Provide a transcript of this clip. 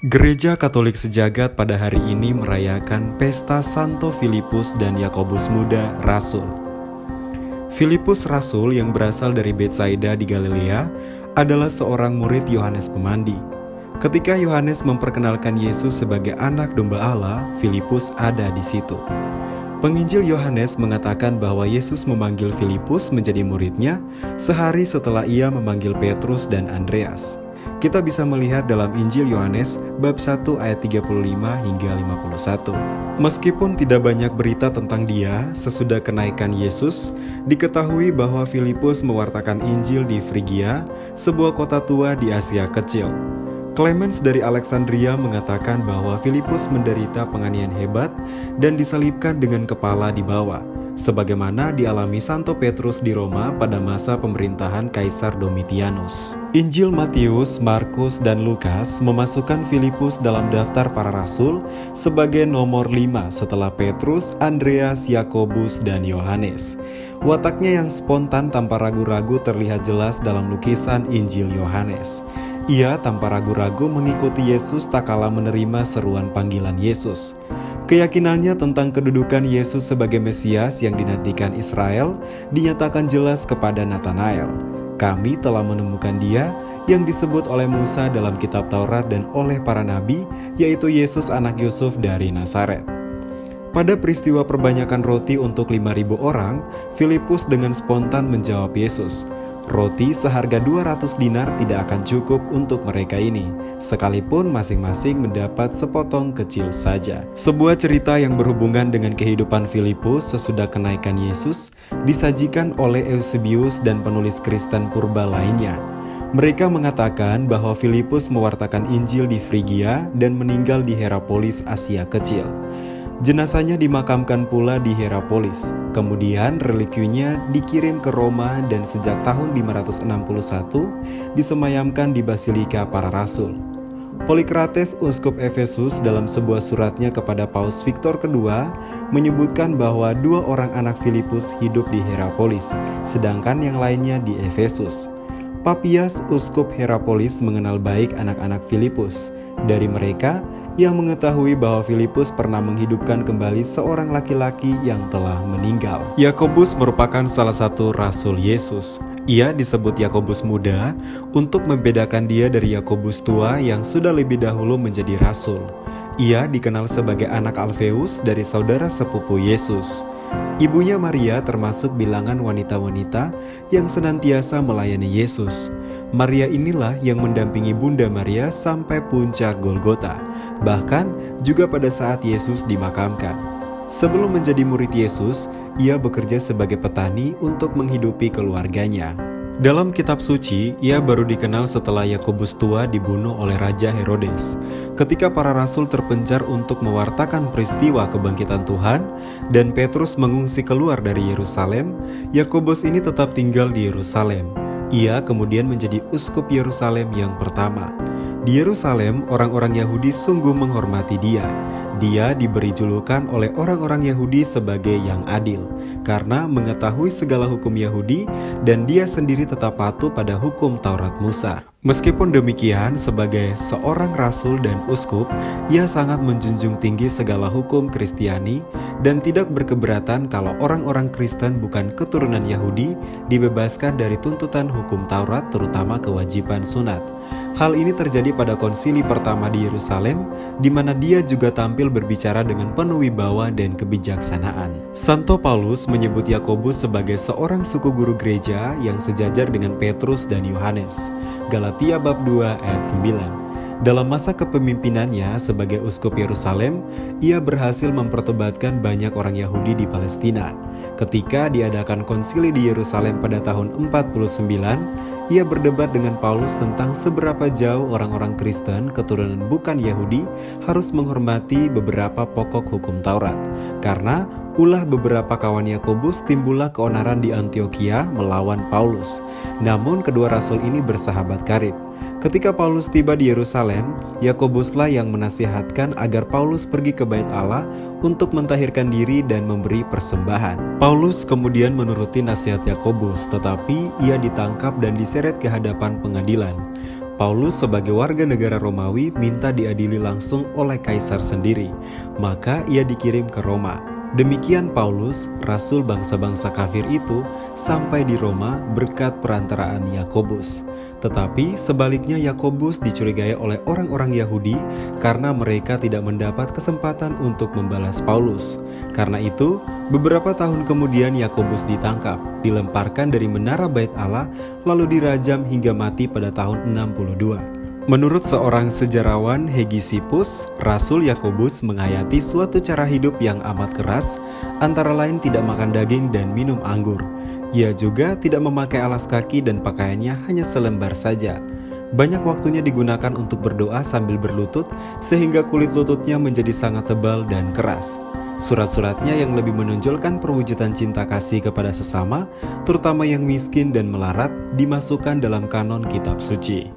Gereja Katolik sejagat pada hari ini merayakan pesta Santo Filipus dan Yakobus Muda, Rasul. Filipus Rasul yang berasal dari Betsaida di Galilea adalah seorang murid Yohanes Pemandi. Ketika Yohanes memperkenalkan Yesus sebagai anak domba Allah, Filipus ada di situ. Penginjil Yohanes mengatakan bahwa Yesus memanggil Filipus menjadi muridnya sehari setelah ia memanggil Petrus dan Andreas. Kita bisa melihat dalam Injil Yohanes bab 1 ayat 35 hingga 51. Meskipun tidak banyak berita tentang dia sesudah kenaikan Yesus, diketahui bahwa Filipus mewartakan Injil di Frigia, sebuah kota tua di Asia Kecil. Clemens dari Alexandria mengatakan bahwa Filipus menderita penganiayaan hebat dan disalibkan dengan kepala di bawah, sebagaimana dialami Santo Petrus di Roma pada masa pemerintahan Kaisar Domitianus. Injil Matius, Markus, dan Lukas memasukkan Filipus dalam daftar para rasul sebagai nomor 5 setelah Petrus, Andreas, Yakobus, dan Yohanes. Wataknya yang spontan tanpa ragu-ragu terlihat jelas dalam lukisan Injil Yohanes. Ia tanpa ragu-ragu mengikuti Yesus tak kala menerima seruan panggilan Yesus. Keyakinannya tentang kedudukan Yesus sebagai Mesias yang dinantikan Israel dinyatakan jelas kepada Nathanael. Kami telah menemukan dia yang disebut oleh Musa dalam kitab Taurat dan oleh para nabi, yaitu Yesus anak Yusuf dari Nazaret. Pada peristiwa perbanyakan roti untuk 5.000 orang, Filipus dengan spontan menjawab Yesus, "Roti seharga 200 dinar tidak akan cukup untuk mereka ini, sekalipun masing-masing mendapat sepotong kecil saja." Sebuah cerita yang berhubungan dengan kehidupan Filipus sesudah kenaikan Yesus disajikan oleh Eusebius dan penulis Kristen purba lainnya. Mereka mengatakan bahwa Filipus mewartakan Injil di Frigia dan meninggal di Hierapolis, Asia Kecil. Jenazahnya dimakamkan pula di Hierapolis. Kemudian relikuinya dikirim ke Roma dan sejak tahun 561 disemayamkan di Basilika para Rasul. Polikrates, uskup Efesus, dalam sebuah suratnya kepada Paus Victor II menyebutkan bahwa 2 orang anak Filipus hidup di Hierapolis, sedangkan yang lainnya di Efesus. Papias, uskup Hierapolis, mengenal baik anak-anak Filipus. Dari mereka, ia mengetahui bahwa Filipus pernah menghidupkan kembali seorang laki-laki yang telah meninggal. Yakobus merupakan salah satu rasul Yesus. Ia disebut Yakobus Muda untuk membedakan dia dari Yakobus tua yang sudah lebih dahulu menjadi rasul. Ia dikenal sebagai anak Alfeus dari saudara sepupu Yesus. Ibunya Maria termasuk bilangan wanita-wanita yang senantiasa melayani Yesus. Maria inilah yang mendampingi Bunda Maria sampai puncak Golgota, bahkan juga pada saat Yesus dimakamkan. Sebelum menjadi murid Yesus, ia bekerja sebagai petani untuk menghidupi keluarganya. Dalam kitab suci, ia baru dikenal setelah Yakobus tua dibunuh oleh Raja Herodes. Ketika para rasul terpencar untuk mewartakan peristiwa kebangkitan Tuhan, dan Petrus mengungsi keluar dari Yerusalem, Yakobus ini tetap tinggal di Yerusalem. Ia kemudian menjadi uskup Yerusalem yang pertama. Di Yerusalem, orang-orang Yahudi sungguh menghormati dia. Dia diberi julukan oleh orang-orang Yahudi sebagai yang adil, karena mengetahui segala hukum Yahudi dan dia sendiri tetap patuh pada hukum Taurat Musa. Meskipun demikian, sebagai seorang rasul dan uskup, ia sangat menjunjung tinggi segala hukum Kristiani dan tidak berkeberatan kalau orang-orang Kristen bukan keturunan Yahudi dibebaskan dari tuntutan hukum Taurat, terutama kewajiban sunat. Hal ini terjadi pada konsili pertama di Yerusalem, di mana dia juga tampil berbicara dengan penuh wibawa dan kebijaksanaan. Santo Paulus menyebut Yakobus sebagai seorang suku guru gereja yang sejajar dengan Petrus dan Yohanes. Galatia bab 2 ayat 9. Dalam masa kepemimpinannya sebagai uskup Yerusalem, ia berhasil mempertobatkan banyak orang Yahudi di Palestina. Ketika diadakan konsili di Yerusalem pada tahun 49, ia berdebat dengan Paulus tentang seberapa jauh orang-orang Kristen keturunan bukan Yahudi harus menghormati beberapa pokok hukum Taurat. Karena ulah beberapa kawan Yakobus timbullah keonaran di Antiokhia melawan Paulus. Namun kedua rasul ini bersahabat karib. Ketika Paulus tiba di Yerusalem, Yakobuslah yang menasihatkan agar Paulus pergi ke Bait Allah untuk mentahirkan diri dan memberi persembahan. Paulus kemudian menuruti nasihat Yakobus, tetapi ia ditangkap dan diseret ke hadapan pengadilan. Paulus sebagai warga negara Romawi minta diadili langsung oleh kaisar sendiri, maka ia dikirim ke Roma. Demikian Paulus, rasul bangsa-bangsa kafir itu, sampai di Roma berkat perantaraan Yakobus. Tetapi sebaliknya Yakobus dicurigai oleh orang-orang Yahudi karena mereka tidak mendapat kesempatan untuk membalas Paulus. Karena itu, beberapa tahun kemudian Yakobus ditangkap, dilemparkan dari menara Bait Allah, lalu dirajam hingga mati pada tahun 62. Menurut seorang sejarawan Hegisippus, Rasul Yakobus menghayati suatu cara hidup yang amat keras, antara lain tidak makan daging dan minum anggur. Ia juga tidak memakai alas kaki dan pakaiannya hanya selembar saja. Banyak waktunya digunakan untuk berdoa sambil berlutut, sehingga kulit lututnya menjadi sangat tebal dan keras. Surat-suratnya yang lebih menonjolkan perwujudan cinta kasih kepada sesama, terutama yang miskin dan melarat, dimasukkan dalam kanon kitab suci.